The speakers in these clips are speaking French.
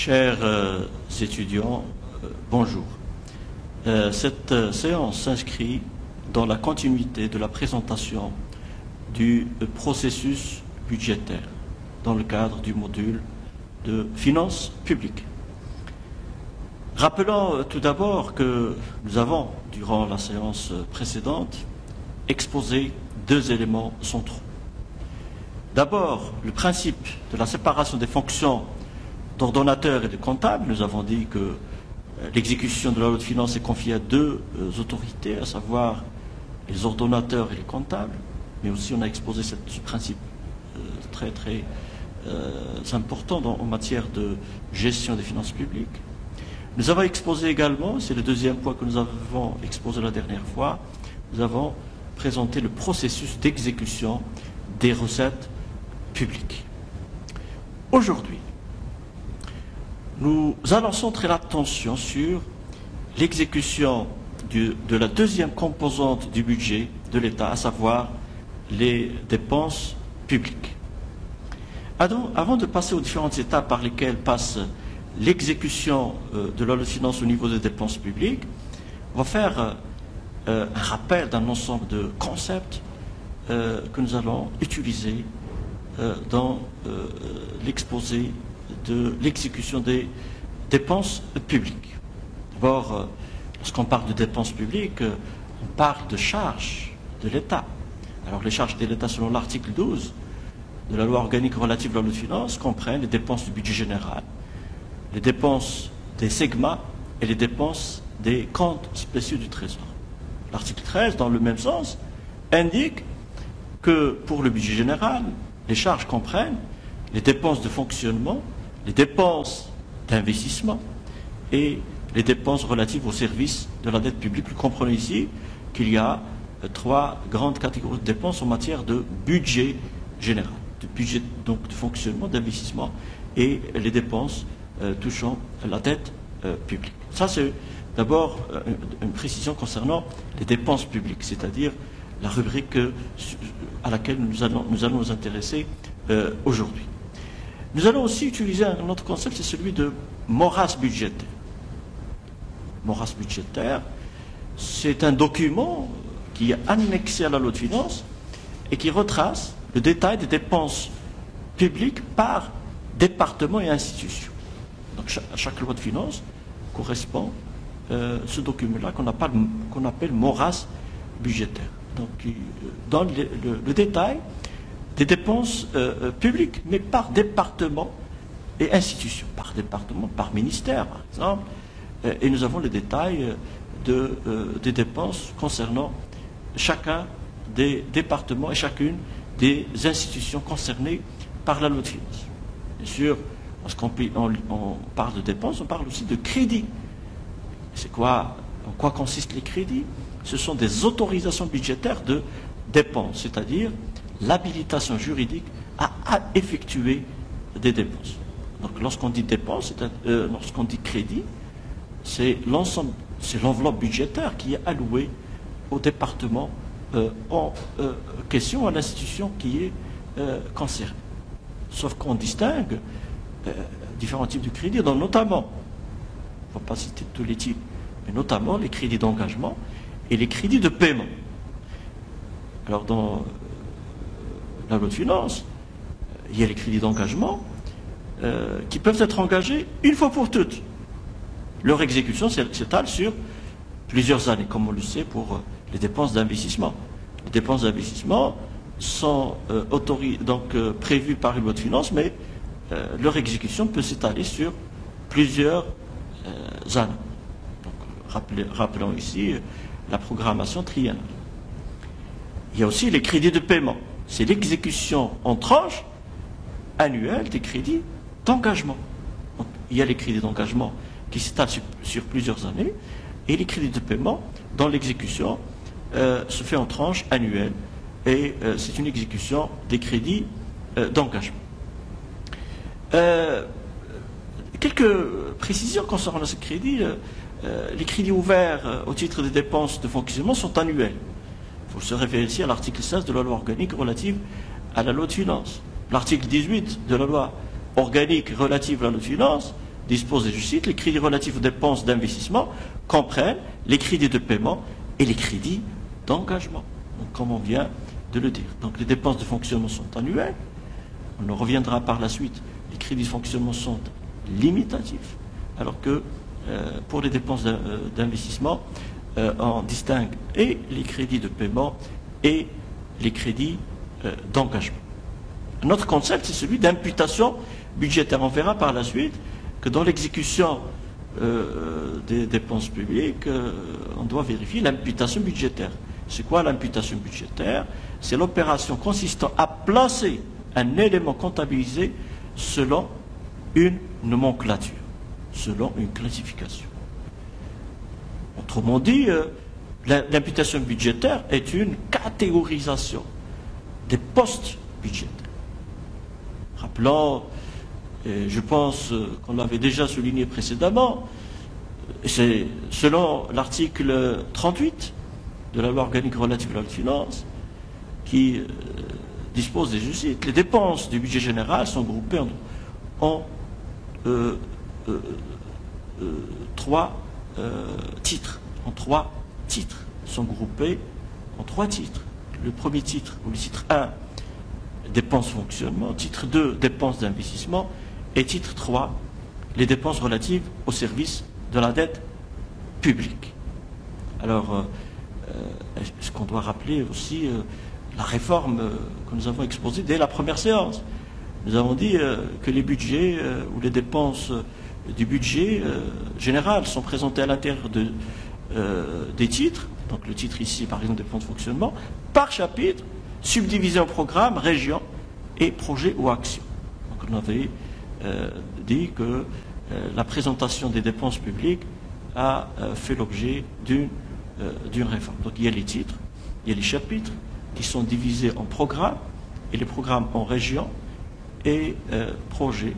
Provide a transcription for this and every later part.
Chers étudiants, bonjour. Cette séance s'inscrit dans la continuité de la présentation du processus budgétaire dans le cadre du module de finances publiques. Rappelons tout d'abord que nous avons, durant la séance précédente, exposé deux éléments centraux. D'abord, le principe de la séparation des fonctions d'ordonnateur et de comptable. Nous avons dit que l'exécution de la loi de finances est confiée à deux autorités, à savoir les ordonnateurs et les comptables, mais aussi on a exposé ce principe très important en matière de gestion des finances publiques. Nous avons exposé également, c'est le deuxième point que nous avons exposé la dernière fois, nous avons présenté le processus d'exécution des recettes publiques. Aujourd'hui, nous allons centrer l'attention sur l'exécution de la deuxième composante du budget de l'État, à savoir les dépenses publiques. Avant de passer aux différentes étapes par lesquelles passe l'exécution de la loi de finances au niveau des dépenses publiques, on va faire un rappel d'un ensemble de concepts que nous allons utiliser dans l'exposé de l'exécution des dépenses publiques. D'abord, lorsqu'on parle de dépenses publiques, on parle de charges de l'État. Alors les charges de l'État, selon l'article 12 de la loi organique relative à la loi de finances, comprennent les dépenses du budget général, les dépenses des segments et les dépenses des comptes spéciaux du Trésor. L'article 13, dans le même sens, indique que pour le budget général, les charges comprennent les dépenses de fonctionnement, les dépenses d'investissement et les dépenses relatives au service de la dette publique. Nous comprenons ici qu'il y a trois grandes catégories de dépenses en matière de budget général, de budget donc de fonctionnement, d'investissement et les dépenses touchant la dette publique. Ça, c'est d'abord une précision concernant les dépenses publiques, c'est-à-dire la rubrique à laquelle nous allons nous intéresser aujourd'hui. Nous allons aussi utiliser un autre concept, c'est celui de morasse budgétaire. Morasse budgétaire, c'est un document qui est annexé à la loi de finances et qui retrace le détail des dépenses publiques par département et institution. Donc à chaque loi de finances correspond ce document-là qu'on appelle morasse budgétaire. Donc dans le détail des dépenses publiques, mais par département et institution, par département, par ministère, par exemple, et nous avons les détails des dépenses concernant chacun des départements et chacune des institutions concernées par la loi de finances. Bien sûr, lorsqu'on parle de dépenses, on parle aussi de crédits. En quoi consistent les crédits? Ce sont des autorisations budgétaires de dépenses, c'est-à-dire l'habilitation juridique à effectuer des dépenses. Donc lorsqu'on dit dépenses, lorsqu'on dit crédit, c'est l'enveloppe budgétaire qui est allouée au département en question, à l'institution qui est concernée. Sauf qu'on distingue différents types de crédits, donc notamment, il ne faut pas citer tous les types, mais notamment les crédits d'engagement et les crédits de paiement. Alors dans la loi de finances, il y a les crédits d'engagement qui peuvent être engagés une fois pour toutes. Leur exécution s'étale sur plusieurs années, comme on le sait pour les dépenses d'investissement. Les dépenses d'investissement sont prévues par une loi de finances, mais leur exécution peut s'étaler sur plusieurs années. Donc, rappelons ici la programmation triennale. Il y a aussi les crédits de paiement. C'est l'exécution en tranches annuelles des crédits d'engagement. Donc, il y a les crédits d'engagement qui s'étalent sur plusieurs années et les crédits de paiement dont l'exécution se fait en tranches annuelles et c'est une exécution des crédits d'engagement. Quelques précisions concernant ces crédits. Les crédits ouverts au titre des dépenses de fonctionnement sont annuels. Il faut se référer ici à l'article 16 de la loi organique relative à la loi de finances. L'article 18 de la loi organique relative à la loi de finances dispose, et je cite, les crédits relatifs aux dépenses d'investissement comprennent les crédits de paiement et les crédits d'engagement. Donc, comme on vient de le dire. Donc, les dépenses de fonctionnement sont annuelles. On en reviendra par la suite. Les crédits de fonctionnement sont limitatifs, alors que pour les dépenses d'investissement, on distingue et les crédits de paiement et les crédits d'engagement. Notre concept, c'est celui d'imputation budgétaire. On verra par la suite que dans l'exécution des dépenses publiques, on doit vérifier l'imputation budgétaire. C'est quoi l'imputation budgétaire? C'est l'opération consistant à placer un élément comptabilisé selon une nomenclature, selon une classification. Autrement dit, l'imputation budgétaire est une catégorisation des postes budgétaires. Rappelons, et je pense qu'on l'avait déjà souligné précédemment, c'est selon l'article 38 de la loi organique relative à la finance qui dispose, et je cite, les dépenses du budget général sont groupées en trois titres. En trois titres. Sont groupés en trois titres. Le premier titre, ou le titre 1, dépenses fonctionnement, titre 2, dépenses d'investissement, et titre 3, les dépenses relatives au service de la dette publique. Alors, est-ce qu'on doit rappeler aussi la réforme que nous avons exposée dès la première séance? Nous avons dit que les budgets ou les dépenses du budget général sont présentées à l'intérieur des titres, donc le titre ici par exemple dépenses de fonctionnement, par chapitre, subdivisé en programmes, régions et projets ou actions. Donc on avait dit que la présentation des dépenses publiques a fait l'objet d'une réforme. Donc il y a les titres, il y a les chapitres qui sont divisés en programmes, et les programmes en régions et projets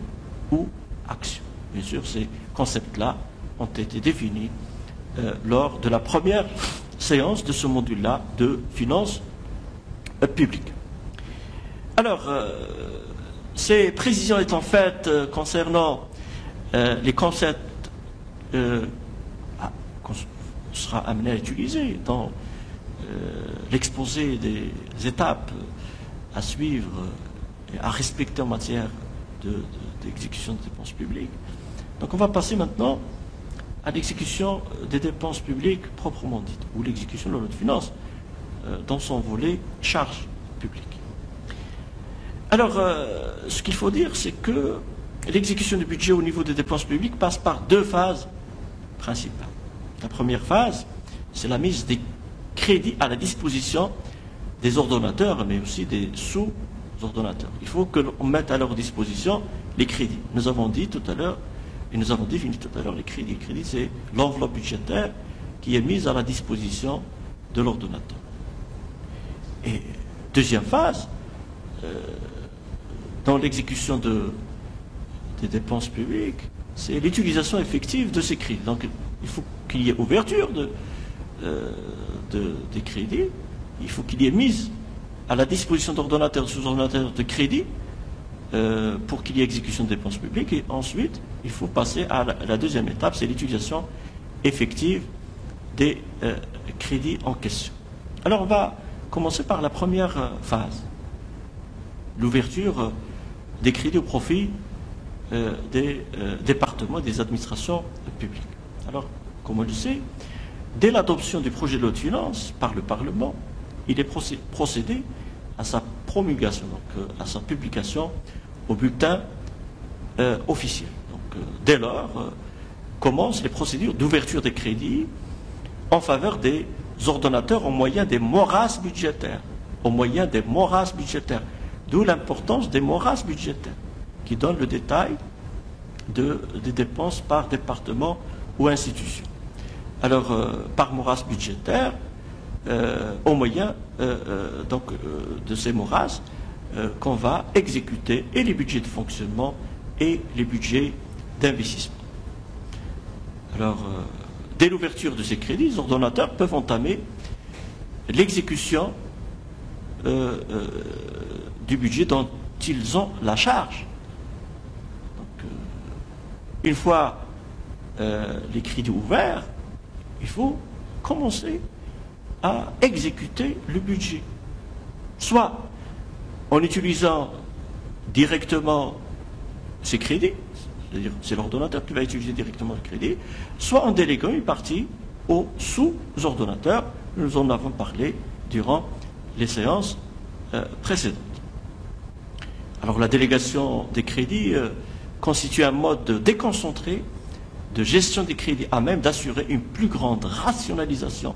ou actions. Bien sûr, ces concepts-là ont été définis lors de la première séance de ce module-là de finances publiques. Alors, ces précisions étant faites concernant les concepts qu'on sera amené à utiliser dans l'exposé des étapes à suivre et à respecter en matière d'exécution des dépenses publiques. Donc on va passer maintenant à l'exécution des dépenses publiques proprement dites, ou l'exécution de la loi de finances dans son volet charges publiques. Alors, ce qu'il faut dire, c'est que l'exécution du budget au niveau des dépenses publiques passe par deux phases principales. La première phase, c'est la mise des crédits à la disposition des ordonnateurs, mais aussi des sous-ordonnateurs. Il faut que l'on mette à leur disposition les crédits. Nous avons dit tout à l'heure, et nous avons défini tout à l'heure les crédits. Les crédits, c'est l'enveloppe budgétaire qui est mise à la disposition de l'ordonnateur. Et deuxième phase, dans l'exécution des dépenses publiques, c'est l'utilisation effective de ces crédits. Donc, il faut qu'il y ait ouverture des crédits, il faut qu'il y ait mise à la disposition d'ordonnateurs et sous-ordonnateurs de crédits pour qu'il y ait exécution de dépenses publiques. Et ensuite, il faut passer à la deuxième étape, c'est l'utilisation effective des crédits en question. Alors, on va commencer par la première phase, l'ouverture des crédits au profit des départements et des administrations publiques. Alors, comme on le sait, dès l'adoption du projet de loi de finances par le Parlement, il est procédé à sa promulgation, donc à sa publication au bulletin officiel. Donc, dès lors, commencent les procédures d'ouverture des crédits en faveur des ordonnateurs au moyen des morases budgétaires. Au moyen des morases budgétaires. D'où l'importance des morases budgétaires, qui donnent le détail des dépenses par département ou institution. Alors, par morasse budgétaire, au moyen de ces morases, qu'on va exécuter et les budgets de fonctionnement et les budgets d'investissement. Alors, dès l'ouverture de ces crédits, les ordonnateurs peuvent entamer l'exécution du budget dont ils ont la charge. Donc, une fois les crédits ouverts, il faut commencer à exécuter le budget. Soit en utilisant directement ces crédits, c'est-à-dire c'est l'ordonnateur qui va utiliser directement le crédit, soit en déléguant une partie aux sous-ordonnateurs. Nous en avons parlé durant les séances précédentes. Alors la délégation des crédits constitue un mode déconcentré de gestion des crédits à même d'assurer une plus grande rationalisation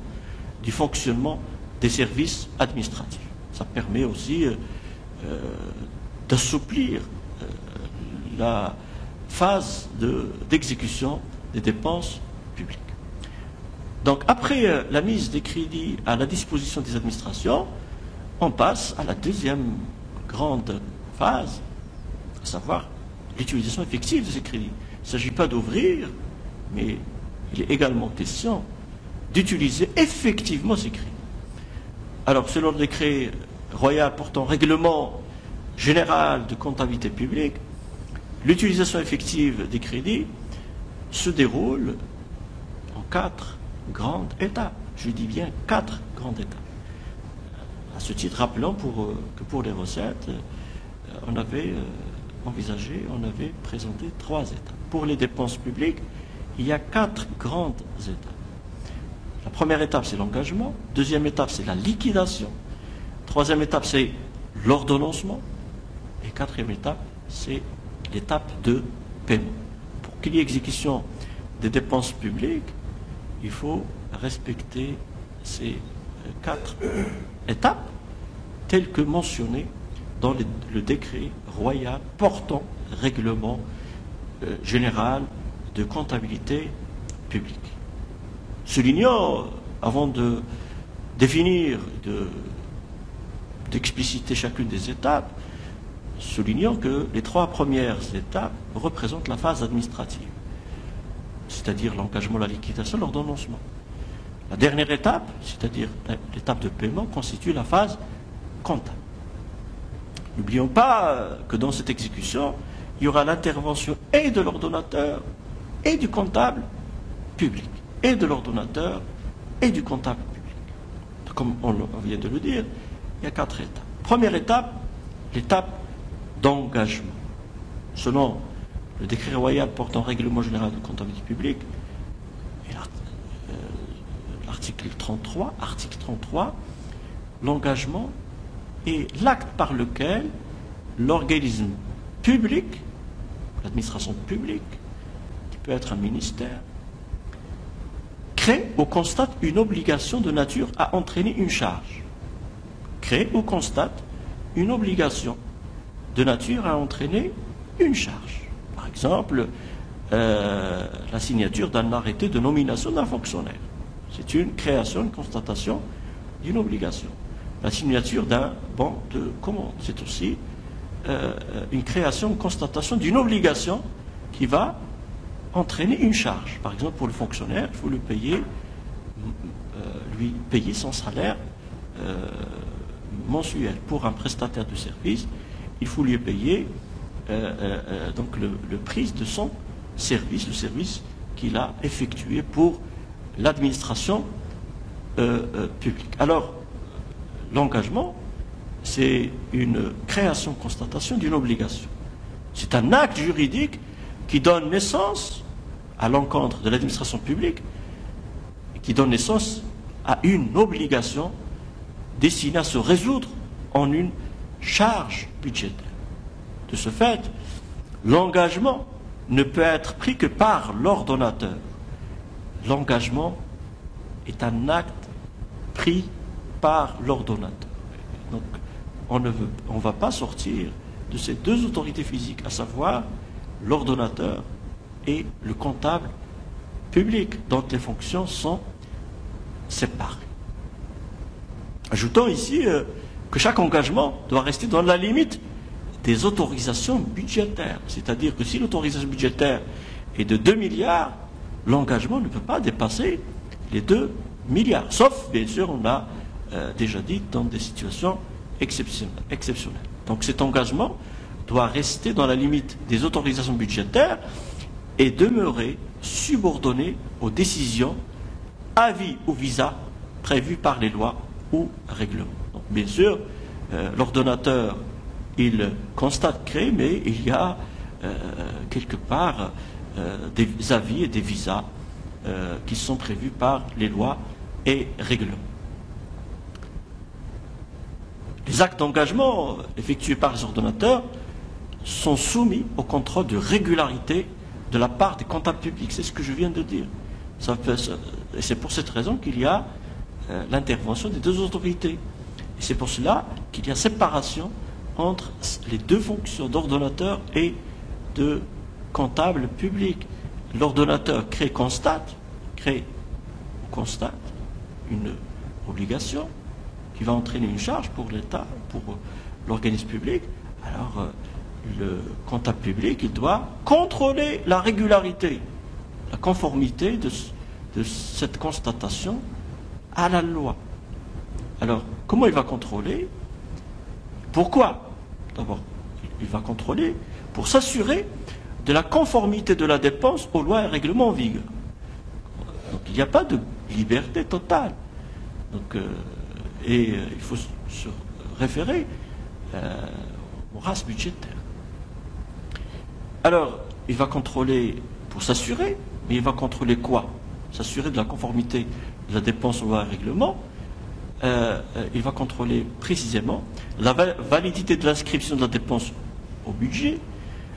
du fonctionnement des services administratifs. Ça permet aussi d'assouplir la phase d'exécution des dépenses publiques. Donc après la mise des crédits à la disposition des administrations, on passe à la deuxième grande phase, à savoir l'utilisation effective de ces crédits. Il ne s'agit pas d'ouvrir, mais il est également question d'utiliser effectivement ces crédits. Alors, selon le décret royal portant règlement général de comptabilité publique, l'utilisation effective des crédits se déroule en 4 grandes étapes. Je dis bien 4 grandes étapes. À ce titre, rappelons que pour les recettes, on avait envisagé, on avait présenté 3 étapes. Pour les dépenses publiques, il y a 4 grandes étapes. La première étape, c'est l'engagement. Deuxième étape, c'est la liquidation. Troisième étape, c'est l'ordonnancement. Et quatrième étape, c'est l'étape de paiement. Pour qu'il y ait exécution des dépenses publiques, il faut respecter ces 4 étapes telles que mentionnées dans le décret royal portant règlement général de comptabilité publique. Soulignant, avant de définir, d'expliciter chacune des étapes, soulignant que les 3 premières étapes représentent la phase administrative, c'est-à-dire l'engagement, la liquidation, l'ordonnancement. La dernière étape, c'est-à-dire l'étape de paiement, constitue la phase comptable. N'oublions pas que dans cette exécution, il y aura l'intervention et de l'ordonnateur et du comptable public, et de l'ordonnateur et du comptable public. Comme on vient de le dire, il y a 4 étapes. Première étape, l'étape d'engagement. Selon le décret royal portant règlement général de comptabilité publique, et l'article 33, l'engagement est l'acte par lequel l'organisme public, l'administration publique, qui peut être un ministère, crée ou constate une obligation de nature à entraîner une charge. Crée ou constate une obligation de nature à entraîner une charge. Par exemple, la signature d'un arrêté de nomination d'un fonctionnaire. C'est une création, une constatation d'une obligation. La signature d'un bon de commande. C'est aussi une création, une constatation d'une obligation qui va entraîner une charge. Par exemple, pour le fonctionnaire, il faut lui payer son salaire mensuel. Pour un prestataire de service, il faut lui payer donc le prix de son service, le service qu'il a effectué pour l'administration publique. Alors, l'engagement, c'est une création, constatation d'une obligation. C'est un acte juridique qui donne naissance à l'encontre de l'administration publique, qui donne naissance à une obligation destinée à se résoudre en une charge budgétaire. De ce fait, l'engagement ne peut être pris que par l'ordonnateur. L'engagement est un acte pris par l'ordonnateur. Donc, on ne va pas sortir de ces 2 autorités physiques, à savoir l'ordonnateur et le comptable public, dont les fonctions sont séparées. Ajoutons ici que chaque engagement doit rester dans la limite des autorisations budgétaires. C'est-à-dire que si l'autorisation budgétaire est de 2 milliards, l'engagement ne peut pas dépasser les 2 milliards. Sauf, bien sûr, on l'a déjà dit, dans des situations exceptionnelles. Donc cet engagement doit rester dans la limite des autorisations budgétaires et demeurer subordonné aux décisions, avis ou visas prévus par les lois ou règlements. Donc, bien sûr, l'ordonnateur, il constate créer, mais il y a quelque part des avis et des visas qui sont prévus par les lois et règlements. Les actes d'engagement effectués par les ordonnateurs sont soumis au contrôle de régularité de la part des comptables publics. C'est ce que je viens de dire. Et c'est pour cette raison qu'il y a l'intervention des deux autorités. Et c'est pour cela qu'il y a séparation entre les deux fonctions d'ordonnateur et de comptable public. L'ordonnateur constate une obligation qui va entraîner une charge pour l'État, pour l'organisme public. Alors, le comptable public, il doit contrôler la régularité, la conformité de cette constatation à la loi. Alors, comment il va contrôler? Pourquoi? D'abord, il va contrôler pour s'assurer de la conformité de la dépense aux lois et règlements en vigueur. Donc, il n'y a pas de liberté totale. Donc, il faut se référer aux races budgétaires. Alors, il va contrôler pour s'assurer, mais il va contrôler quoi? S'assurer de la conformité de la dépense aux lois et règlements. Il va contrôler précisément la validité de l'inscription de la dépense au budget,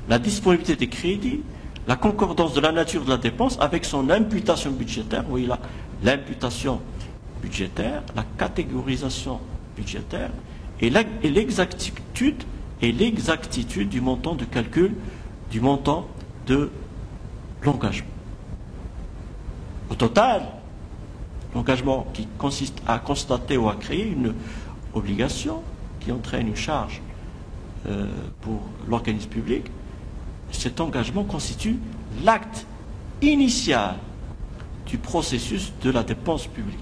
la disponibilité des crédits, la concordance de la nature de la dépense avec son imputation budgétaire. Vous voyez là, l'imputation budgétaire, la catégorisation budgétaire et l'exactitude du montant de calcul, du montant de l'engagement. Au total, l'engagement qui consiste à constater ou à créer une obligation qui entraîne une charge pour l'organisme public, cet engagement constitue l'acte initial du processus de la dépense publique.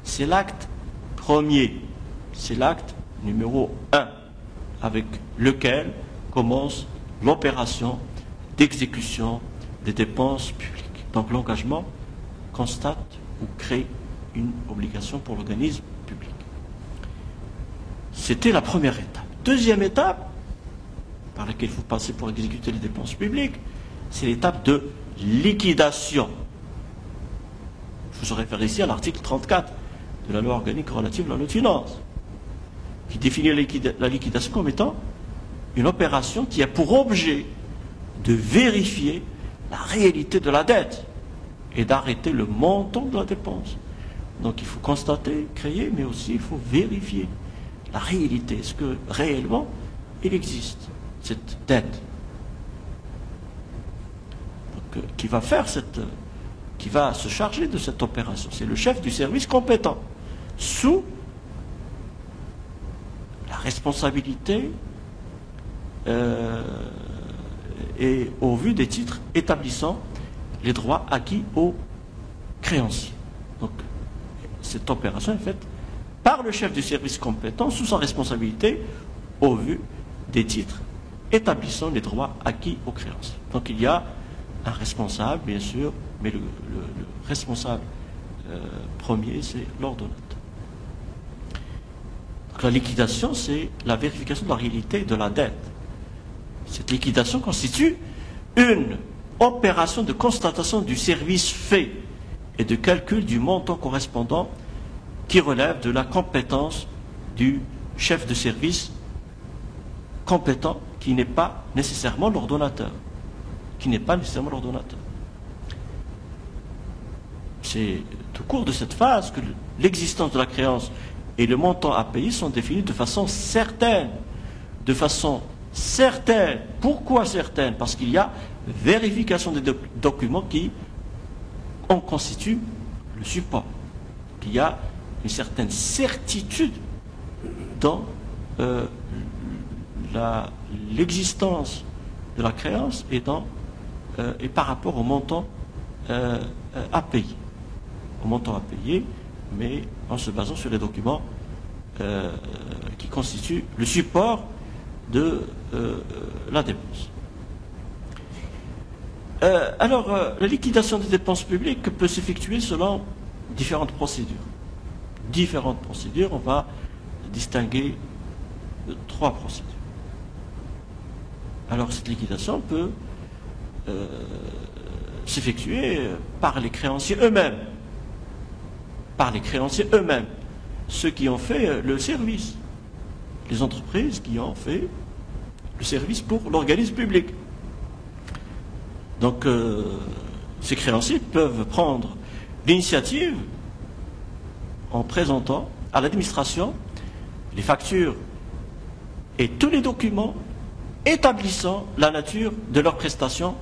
C'est l'acte premier, c'est l'acte numéro 1, avec lequel commence l'opération d'exécution des dépenses publiques. Donc l'engagement constate ou crée une obligation pour l'organisme public. C'était la première étape. Deuxième étape, par laquelle il faut passer pour exécuter les dépenses publiques, c'est l'étape de liquidation. Je vous réfère ici à l'article 34 de la loi organique relative à la loi de finances, qui définit la liquidation comme étant une opération qui a pour objet de vérifier la réalité de la dette et d'arrêter le montant de la dépense. Donc il faut constater, créer, mais aussi il faut vérifier la réalité. Est-ce que réellement il existe cette dette? Donc, qui va se charger de cette opération? C'est le chef du service compétent, sous la responsabilité et au vu des titres établissant les droits acquis aux créanciers. Donc, cette opération est faite par le chef du service compétent sous sa responsabilité au vu des titres établissant les droits acquis aux créanciers. Donc, il y a un responsable, bien sûr, mais le responsable premier, c'est l'ordonnateur. Donc, la liquidation, c'est la vérification de la réalité de la dette. Cette liquidation constitue une opération de constatation du service fait et de calcul du montant correspondant qui relève de la compétence du chef de service compétent qui n'est pas nécessairement l'ordonnateur. C'est au cours de cette phase que l'existence de la créance et le montant à payer sont définis de façon certaine. De façon certaine. Pourquoi certaine? Parce qu'il y a vérification des documents qui en constituent le support. Il y a une certaine certitude dans l'existence de la créance et par rapport au montant à payer. Au montant à payer, mais en se basant sur les documents qui constituent le support de la dépense. La liquidation des dépenses publiques peut s'effectuer selon différentes procédures. Différentes procédures, on va distinguer trois procédures. Alors cette liquidation peut s'effectuer par les créanciers eux-mêmes. Par les créanciers eux-mêmes. Ceux qui ont fait le service. Les entreprises qui ont fait le service pour l'organisme public. Donc, ces créanciers peuvent prendre l'initiative en présentant à l'administration les factures et tous les documents établissant la nature de leurs prestations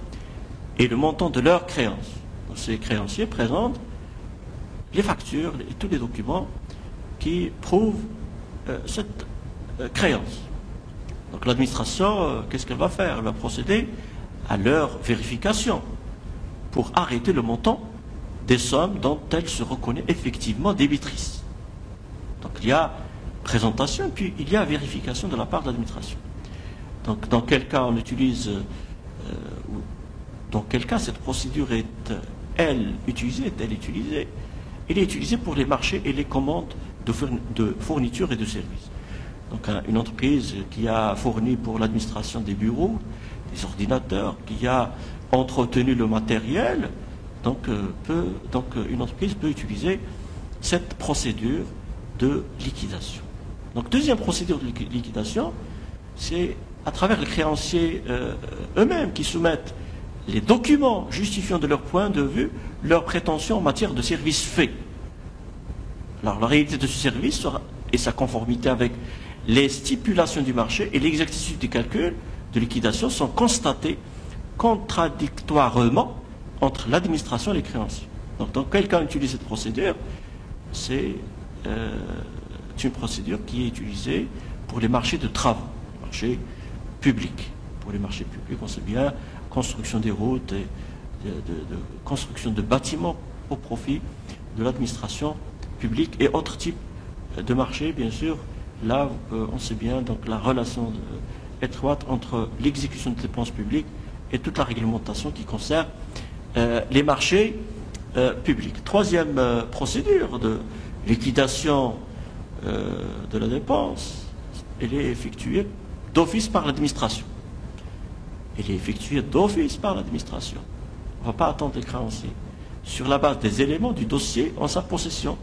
et le montant de leurs créances. Donc, ces créanciers présentent les factures et tous les documents qui prouvent cette créance. Donc l'administration, qu'est-ce qu'elle va faire? Elle va procéder à leur vérification pour arrêter le montant des sommes dont elle se reconnaît effectivement débitrice. Donc il y a présentation, puis il y a vérification de la part de l'administration. Donc dans quel cas on utilise, dans quel cas cette procédure est-elle utilisée? Elle est utilisée pour les marchés et les commandes de fourniture et de services. Donc une entreprise qui a fourni pour l'administration des bureaux, des ordinateurs, qui a entretenu le matériel, une entreprise peut utiliser cette procédure de liquidation. Donc deuxième procédure de liquidation, c'est à travers les créanciers eux-mêmes qui soumettent les documents justifiant de leur point de vue leurs prétentions en matière de services faits. Alors la réalité de ce service et sa conformité avec les stipulations du marché et l'exactitude des calculs de liquidation sont constatés contradictoirement entre l'administration et les créanciers. Donc, quand quelqu'un utilise cette procédure, c'est une procédure qui est utilisée pour les marchés de travaux, les marchés publics. Pour les marchés publics, on sait bien, construction des routes, construction de bâtiments au profit de l'administration publique et autres types de marchés, bien sûr. Là, on sait bien donc la relation étroite entre l'exécution des dépenses publiques et toute la réglementation qui concerne les marchés publics. Troisième procédure de liquidation de la dépense, elle est effectuée d'office par l'administration. Elle est effectuée d'office par l'administration. On ne va pas attendre les créanciers. Sur la base des éléments du dossier en sa possession,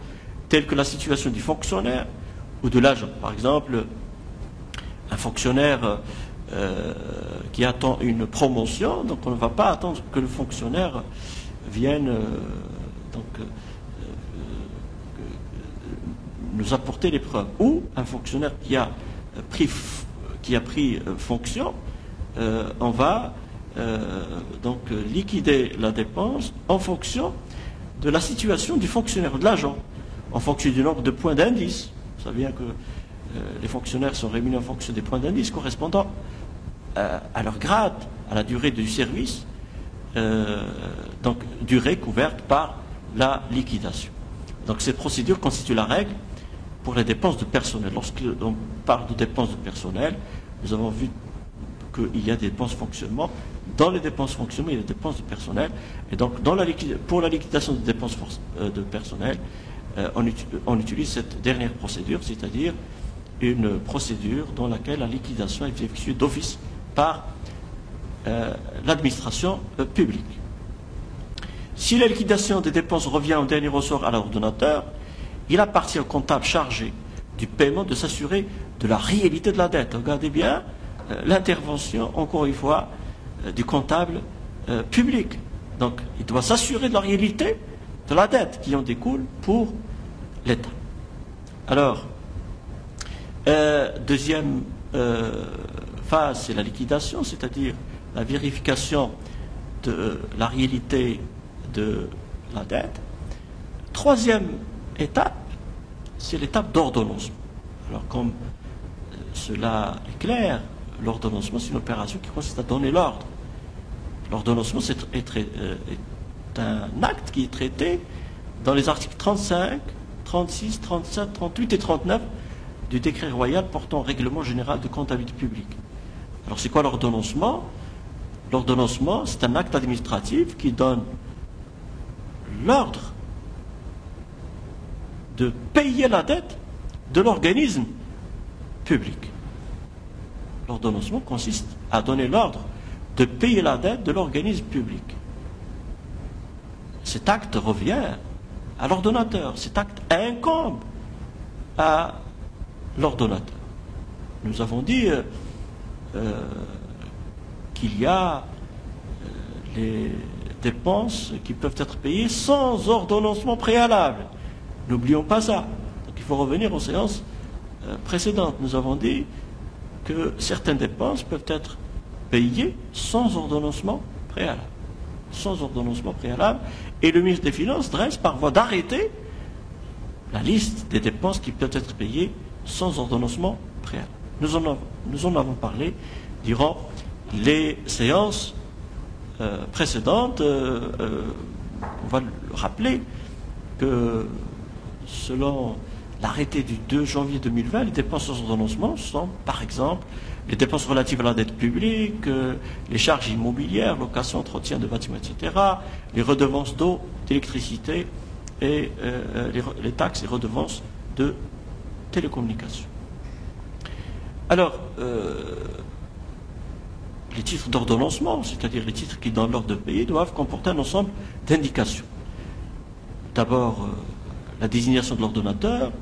tels que la situation du fonctionnaire ou de l'agent. Par exemple, un fonctionnaire qui attend une promotion, donc on ne va pas attendre que le fonctionnaire vienne nous apporter les preuves. Ou un fonctionnaire qui a pris fonction, on va donc liquider la dépense en fonction de la situation du fonctionnaire, de l'agent, en fonction du nombre de points d'indice. Vous savez bien que les fonctionnaires sont rémunérés en fonction des points d'indice correspondant à leur grade, à la durée du service, donc durée couverte par la liquidation. Donc cette procédure constitue la règle pour les dépenses de personnel. Lorsqu'on parle de dépenses de personnel, nous avons vu qu'il y a des dépenses de fonctionnement. Dans les dépenses de fonctionnement, il y a des dépenses de personnel. Et donc pour la liquidation des dépenses de personnel, on utilise cette dernière procédure, c'est-à-dire une procédure dans laquelle la liquidation est effectuée d'office par l'administration publique. Si la liquidation des dépenses revient en dernier ressort à l'ordonnateur, il appartient au comptable chargé du paiement de s'assurer de la réalité de la dette. Regardez bien l'intervention, encore une fois, du comptable public. Donc, il doit s'assurer de la réalité de la dette qui en découle pour l'État. Alors, deuxième phase, c'est la liquidation, c'est-à-dire la vérification de la réalité de la dette. Troisième étape, c'est l'étape d'ordonnancement. Alors, comme cela est clair, l'ordonnancement, c'est une opération qui consiste à donner l'ordre. L'ordonnancement, c'est un acte qui est traité dans les articles 35, 36, 37, 38 et 39 du décret royal portant règlement général de comptabilité publique. Alors, c'est quoi l'ordonnancement? L'ordonnancement, c'est un acte administratif qui donne l'ordre de payer la dette de l'organisme public. L'ordonnancement consiste à donner l'ordre de payer la dette de l'organisme public. Cet acte revient à l'ordonnateur, cet acte incombe à l'ordonnateur. Nous avons dit qu'il y a les dépenses qui peuvent être payées sans ordonnancement préalable. N'oublions pas ça. Donc il faut revenir aux séances précédentes. Nous avons dit que certaines dépenses peuvent être payées sans ordonnancement préalable. Sans ordonnancement préalable. Et le ministre des Finances dresse par voie d'arrêté la liste des dépenses qui peuvent être payées sans ordonnancement préalable. Nous en avons parlé durant les séances précédentes. On va le rappeler que selon l'arrêté du 2 janvier 2020, les dépenses sans ordonnancement sont, par exemple, les dépenses relatives à la dette publique, les charges immobilières, location, entretien de bâtiments, etc., les redevances d'eau, d'électricité et les taxes et redevances de télécommunications. Alors, les titres d'ordonnancement, c'est-à-dire les titres qui donnent l'ordre de payer, doivent comporter un ensemble d'indications. D'abord, la désignation de l'ordonnateur.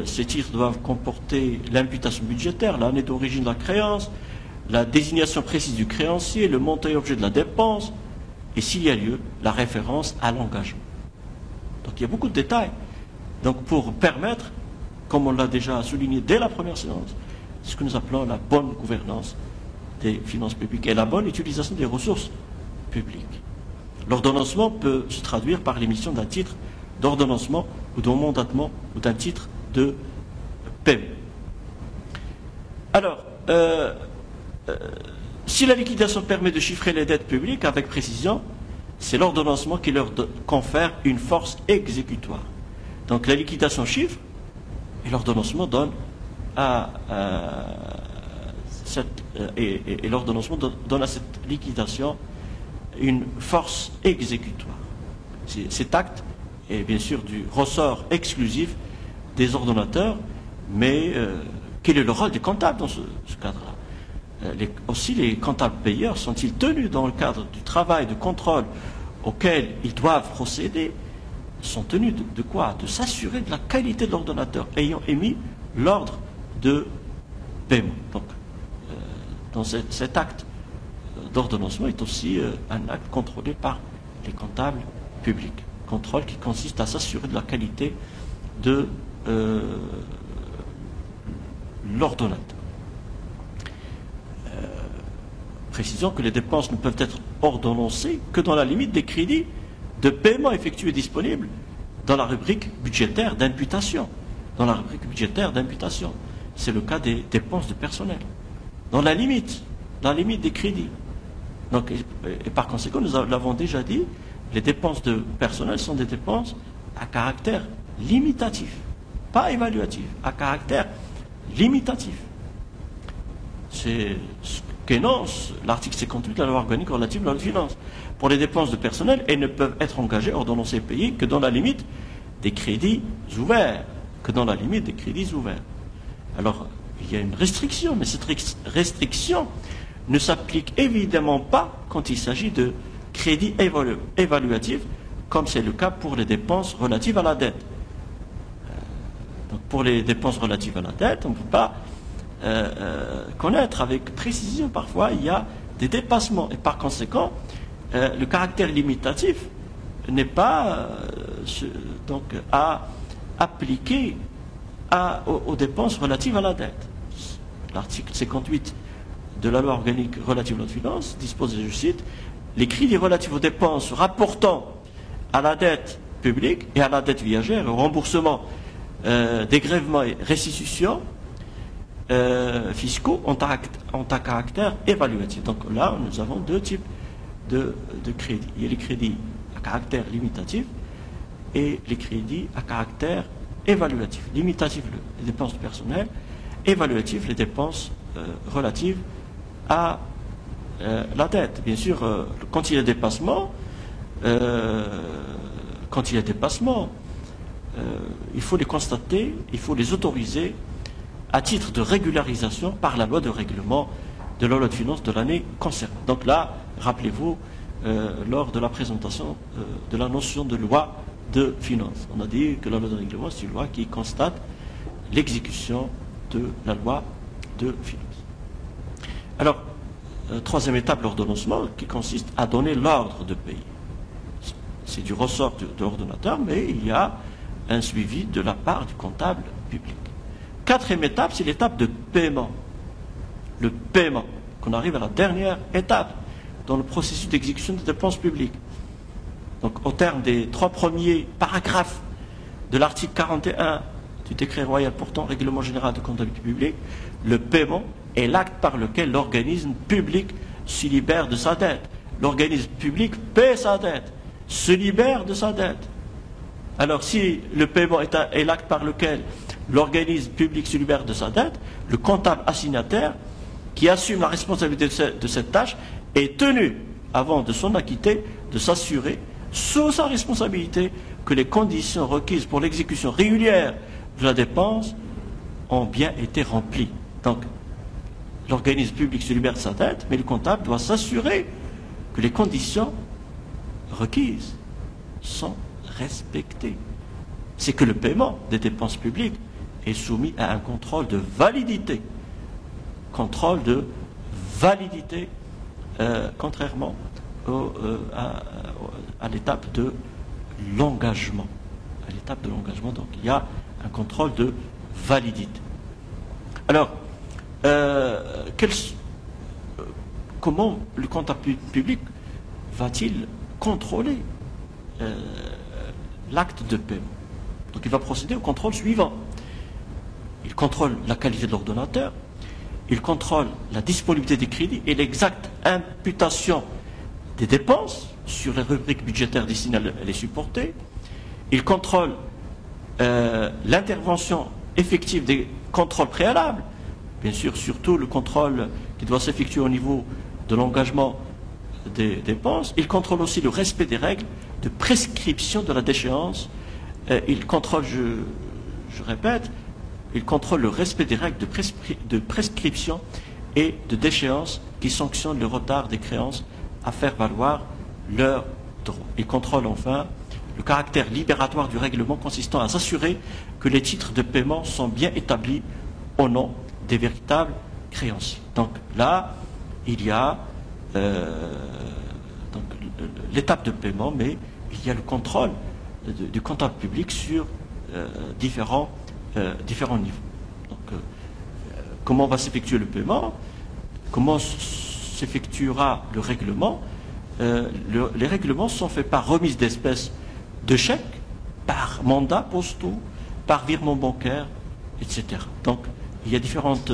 Ces titres doivent comporter l'imputation budgétaire, l'année d'origine de la créance, la désignation précise du créancier, le montant et objet de la dépense, et s'il y a lieu, la référence à l'engagement. Donc il y a beaucoup de détails. Donc pour permettre, comme on l'a déjà souligné dès la première séance, ce que nous appelons la bonne gouvernance des finances publiques et la bonne utilisation des ressources publiques. L'ordonnancement peut se traduire par l'émission d'un titre d'ordonnancement ou d'un mandatement ou d'un titre de paiement. Alors, si la liquidation permet de chiffrer les dettes publiques avec précision, c'est l'ordonnancement qui leur confère une force exécutoire. Donc la liquidation chiffre et l'ordonnancement donne l'ordonnancement donne à cette liquidation une force exécutoire. Cet acte est bien sûr du ressort exclusif des ordonnateurs, mais quel est le rôle des comptables dans ce cadre-là? Aussi, les comptables payeurs sont-ils tenus dans le cadre du travail de contrôle auquel ils doivent procéder, sont tenus de quoi? De s'assurer de la qualité de l'ordonnateur ayant émis l'ordre de paiement. Donc, cet acte d'ordonnancement est aussi un acte contrôlé par les comptables publics. Contrôle qui consiste à s'assurer de la qualité de l'ordonnateur. Précisons que les dépenses ne peuvent être ordonnancées que dans la limite des crédits de paiement effectués disponibles dans la rubrique budgétaire d'imputation. Dans la rubrique budgétaire d'imputation. C'est le cas des dépenses de personnel. Dans la limite des crédits. Donc, et par conséquent, nous l'avons déjà dit, les dépenses de personnel sont des dépenses à caractère limitatif, pas évaluatif, à caractère limitatif. C'est ce qu'énonce l'article 58 de la loi organique relative à la finance. Pour les dépenses de personnel, elles ne peuvent être engagées, ordonnancées et payées que dans la limite des crédits ouverts. Alors, il y a une restriction, mais cette restriction ne s'applique évidemment pas quand il s'agit de crédits évaluatifs, comme c'est le cas pour les dépenses relatives à la dette. Donc pour les dépenses relatives à la dette, on ne peut pas connaître avec précision. Parfois, il y a des dépassements. Et par conséquent, le caractère limitatif n'est pas à appliquer aux dépenses relatives à la dette. L'article 58 de la loi organique relative à la finance dispose, je cite, les crédits relatifs aux dépenses rapportant à la dette publique et à la dette viagère, au remboursement, dégrèvements et restitutions fiscaux ont un caractère évaluatif. Donc là, nous avons deux types de crédits. Il y a les crédits à caractère limitatif et les crédits à caractère évaluatif. Limitatif, les dépenses de personnel, évaluatif, les dépenses relatives à la dette. Bien sûr, quand il y a dépassement, il faut les constater, il faut les autoriser à titre de régularisation par la loi de règlement de la loi de finances de l'année concernée. Donc là, rappelez-vous, lors de la présentation de la notion de loi de finances, on a dit que la loi de règlement, c'est une loi qui constate l'exécution de la loi de finances. Alors, troisième étape, l'ordonnancement, qui consiste à donner l'ordre de payer. C'est du ressort de l'ordonnateur, mais il y a un suivi de la part du comptable public. Quatrième étape, c'est l'étape de paiement. Le paiement, qu'on arrive à la dernière étape dans le processus d'exécution des dépenses publiques. Donc, au terme des 3 premiers paragraphes de l'article 41 du décret royal portant règlement général de comptabilité publique, le paiement est l'acte par lequel l'organisme public se libère de sa dette. L'organisme public paie sa dette, se libère de sa dette. Alors, si le paiement est l'acte par lequel l'organisme public se libère de sa dette, le comptable assignataire qui assume la responsabilité de cette tâche est tenu, avant de s'en acquitter, de s'assurer, sous sa responsabilité, que les conditions requises pour l'exécution régulière de la dépense ont bien été remplies. Donc, l'organisme public se libère de sa dette, mais le comptable doit s'assurer que les conditions requises sont respectées. C'est que le paiement des dépenses publiques est soumis à un contrôle de validité. Contrôle de validité, contrairement à l'étape de l'engagement. À l'étape de l'engagement, donc, il y a un contrôle de validité. Alors, comment le comptable public va-t-il contrôler l'acte de paiement? Donc, il va procéder au contrôle suivant. Il contrôle la qualité de l'ordonnateur, il contrôle la disponibilité des crédits et l'exacte imputation des dépenses sur les rubriques budgétaires destinées à les supporter. Il contrôle l'intervention effective des contrôles préalables, bien sûr, surtout le contrôle qui doit s'effectuer au niveau de l'engagement des dépenses. Il contrôle aussi le respect des règles de prescription de la déchéance. Il contrôle, je répète, il contrôle le respect des règles de prescription et de déchéance qui sanctionnent le retard des créances à faire valoir leurs droits. Il contrôle enfin le caractère libératoire du règlement consistant à s'assurer que les titres de paiement sont bien établis au nom des véritables créanciers. Donc là, il y a l'étape de paiement, mais il y a le contrôle du comptable public sur différents niveaux. Donc, comment va s'effectuer le paiement? Comment s'effectuera le règlement? Les règlements sont faits par remise d'espèces de chèques, par mandat postaux, par virement bancaire, etc. Donc, il y a différentes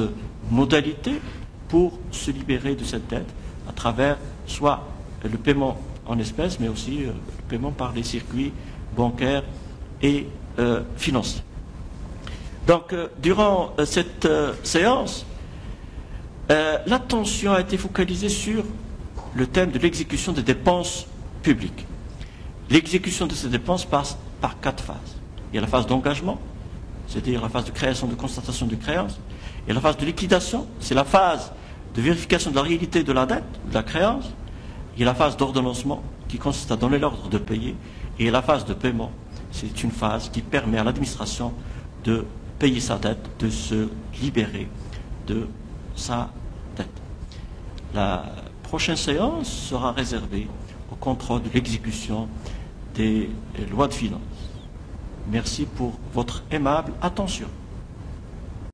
modalités pour se libérer de cette dette à travers soit le paiement en espèces, mais aussi le paiement par les circuits bancaires et financiers. Donc, durant cette séance, l'attention a été focalisée sur le thème de l'exécution des dépenses publiques. L'exécution de ces dépenses passe par 4 phases. Il y a la phase d'engagement, c'est-à-dire la phase de création, de constatation de créance. Il y a la phase de liquidation, c'est la phase de vérification de la réalité de la dette, de la créance. Il y a la phase d'ordonnancement, qui consiste à donner l'ordre de payer. Et la phase de paiement, c'est une phase qui permet à l'administration de payer sa dette, de se libérer de sa dette. La prochaine séance sera réservée au contrôle de l'exécution des lois de finances. Merci pour votre aimable attention.